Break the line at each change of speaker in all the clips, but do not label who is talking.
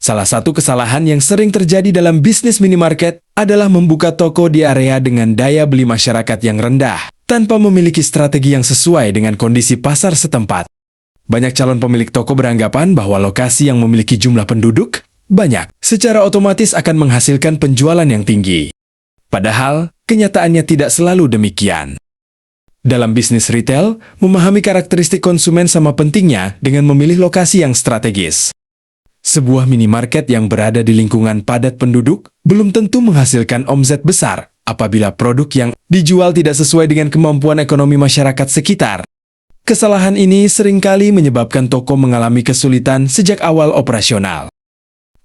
Salah satu kesalahan yang sering terjadi dalam bisnis minimarket adalah membuka toko di area dengan daya beli masyarakat yang rendah, tanpa memiliki strategi yang sesuai dengan kondisi pasar setempat. Banyak calon pemilik toko beranggapan bahwa lokasi yang memiliki jumlah penduduk banyak secara otomatis akan menghasilkan penjualan yang tinggi. Padahal, kenyataannya tidak selalu demikian. Dalam bisnis retail, memahami karakteristik konsumen sama pentingnya dengan memilih lokasi yang strategis. Sebuah minimarket yang berada di lingkungan padat penduduk belum tentu menghasilkan omset besar apabila produk yang dijual tidak sesuai dengan kemampuan ekonomi masyarakat sekitar. Kesalahan ini seringkali menyebabkan toko mengalami kesulitan sejak awal operasional.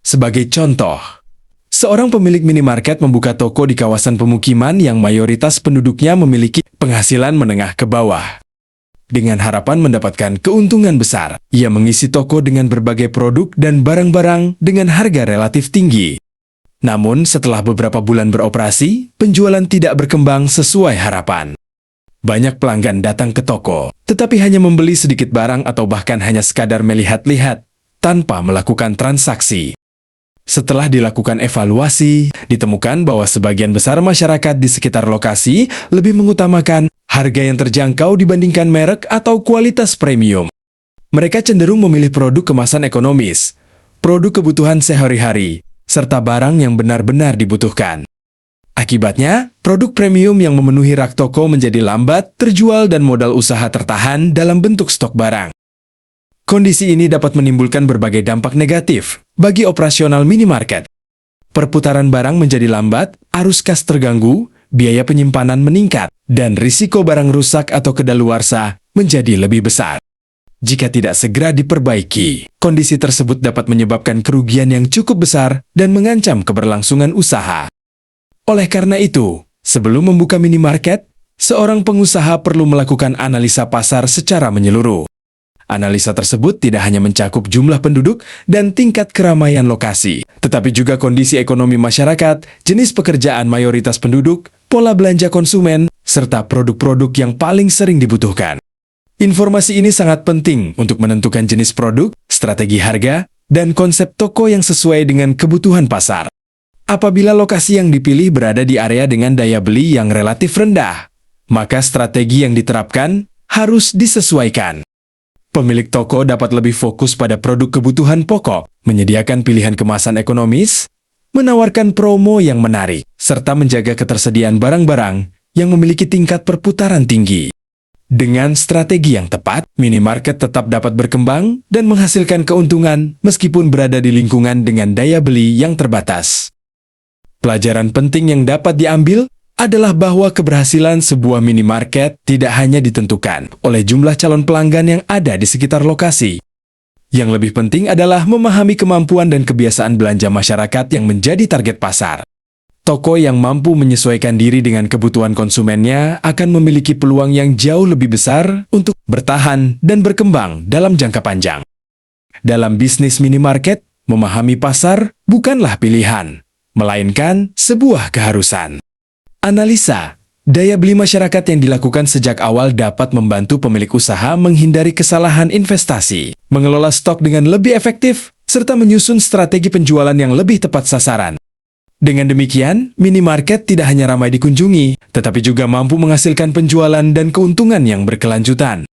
Sebagai contoh, seorang pemilik minimarket membuka toko di kawasan pemukiman yang mayoritas penduduknya memiliki penghasilan menengah ke bawah. Dengan harapan mendapatkan keuntungan besar, ia mengisi toko dengan berbagai produk dan barang-barang dengan harga relatif tinggi. Namun, setelah beberapa bulan beroperasi, penjualan tidak berkembang sesuai harapan. Banyak pelanggan datang ke toko, tetapi hanya membeli sedikit barang atau bahkan hanya sekadar melihat-lihat, tanpa melakukan transaksi. Setelah dilakukan evaluasi, ditemukan bahwa sebagian besar masyarakat di sekitar lokasi lebih mengutamakan harga yang terjangkau dibandingkan merek atau kualitas premium. Mereka cenderung memilih produk kemasan ekonomis, produk kebutuhan sehari-hari, serta barang yang benar-benar dibutuhkan. Akibatnya, produk premium yang memenuhi rak toko menjadi lambat terjual dan modal usaha tertahan dalam bentuk stok barang. Kondisi ini dapat menimbulkan berbagai dampak negatif bagi operasional minimarket. Perputaran barang menjadi lambat, arus kas terganggu, biaya penyimpanan meningkat, dan risiko barang rusak atau kedaluarsa menjadi lebih besar. Jika tidak segera diperbaiki, kondisi tersebut dapat menyebabkan kerugian yang cukup besar dan mengancam keberlangsungan usaha. Oleh karena itu, sebelum membuka minimarket, seorang pengusaha perlu melakukan analisa pasar secara menyeluruh. Analisa tersebut tidak hanya mencakup jumlah penduduk dan tingkat keramaian lokasi, tetapi juga kondisi ekonomi masyarakat, jenis pekerjaan mayoritas penduduk, pola belanja konsumen, serta produk-produk yang paling sering dibutuhkan. Informasi ini sangat penting untuk menentukan jenis produk, strategi harga, dan konsep toko yang sesuai dengan kebutuhan pasar. Apabila lokasi yang dipilih berada di area dengan daya beli yang relatif rendah, maka strategi yang diterapkan harus disesuaikan. Pemilik toko dapat lebih fokus pada produk kebutuhan pokok, menyediakan pilihan kemasan ekonomis, menawarkan promo yang menarik, serta menjaga ketersediaan barang-barang yang memiliki tingkat perputaran tinggi. Dengan strategi yang tepat, minimarket tetap dapat berkembang dan menghasilkan keuntungan meskipun berada di lingkungan dengan daya beli yang terbatas. Pelajaran penting yang dapat diambil adalah bahwa keberhasilan sebuah minimarket tidak hanya ditentukan oleh jumlah calon pelanggan yang ada di sekitar lokasi. Yang lebih penting adalah memahami kemampuan dan kebiasaan belanja masyarakat yang menjadi target pasar. Toko yang mampu menyesuaikan diri dengan kebutuhan konsumennya akan memiliki peluang yang jauh lebih besar untuk bertahan dan berkembang dalam jangka panjang. Dalam bisnis minimarket, memahami pasar bukanlah pilihan, melainkan sebuah keharusan. Analisa daya beli masyarakat yang dilakukan sejak awal dapat membantu pemilik usaha menghindari kesalahan investasi, mengelola stok dengan lebih efektif, serta menyusun strategi penjualan yang lebih tepat sasaran. Dengan demikian, minimarket tidak hanya ramai dikunjungi, tetapi juga mampu menghasilkan penjualan dan keuntungan yang berkelanjutan.